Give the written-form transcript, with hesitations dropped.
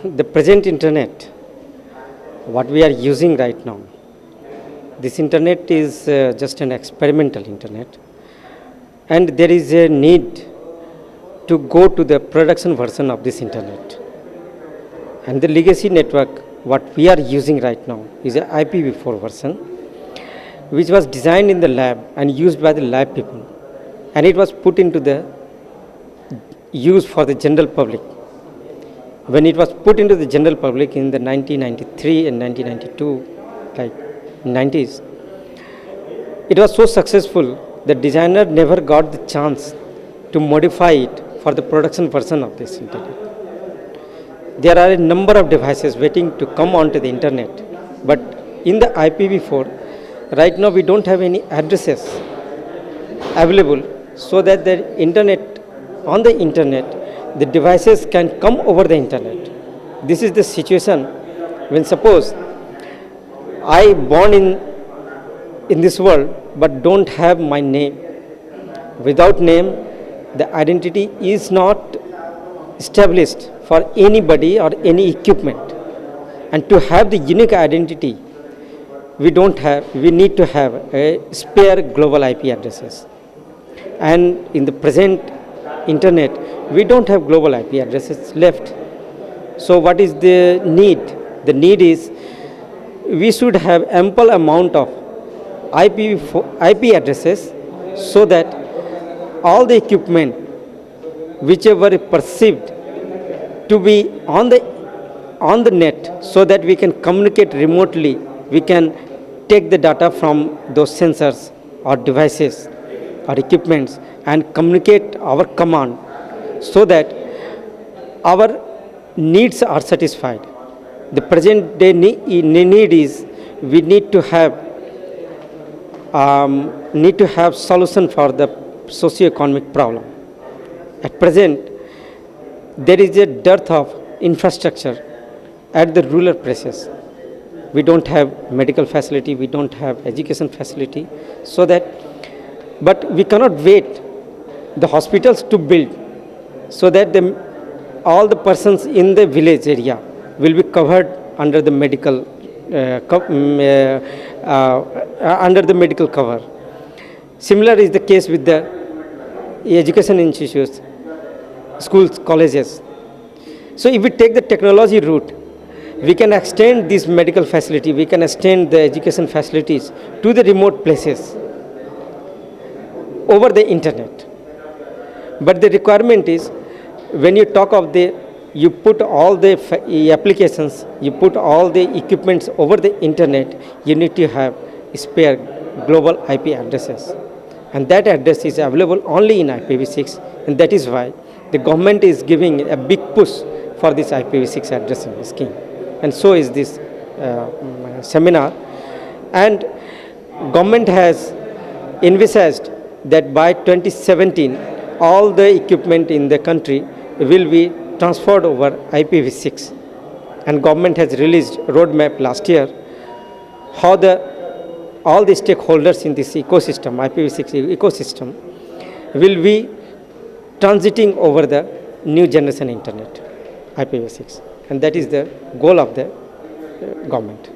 The present internet, what we are using right now, this internet is just an experimental internet, and there is a need to go to the production version of this internet. And the legacy network, what we are using right now, is a IPv4 version, which was designed in the lab and used by the lab people, and it was put into the use for the general public. When it was put into the general public in the 1993 and 1992, like 90s, it was so successful that designer never got the chance to modify it for the production version of this internet. There are a number of devices waiting to come onto the internet, but in the IPv4, right now we don't have any addresses available so that the internet, on the internet, the devices can come over the internet. This is the situation when suppose I born in this world but don't have my name. Without name, the identity is not established for anybody or any equipment. And to have the unique identity, we need to have a spare global IP addresses. And in the present internet, we don't have global IP addresses left. So what is the need? The need is we should have ample amount of IP addresses so that all the equipment whichever is perceived to be on the net, so that we can communicate remotely, we can take the data from those sensors or devices or equipments and communicate our command so that our needs are satisfied. The present day need is we need to have solution for the socio-economic problem. At present, there is a dearth of infrastructure at the rural places. We don't have medical facility, we don't have education facility, but we cannot wait the hospitals to build so that all the persons in the village area will be covered under the medical cover. Similar is the case with the education institutes, schools, colleges. So if we take the technology route, we can extend this medical facility, we can extend the education facilities to the remote places over the internet. But the requirement is, when you talk of you put all the applications, you put all the equipments over the internet, you need to have spare global IP addresses. And that address is available only in IPv6, and that is why the government is giving a big push for this IPv6 addressing scheme. And so is this seminar. And government has envisaged that by 2017, all the equipment in the country will be transferred over IPv6. And government has released roadmap last year how all the stakeholders in this ecosystem, IPv6 ecosystem, will be transiting over the new generation internet, IPv6. And that is the goal of the government.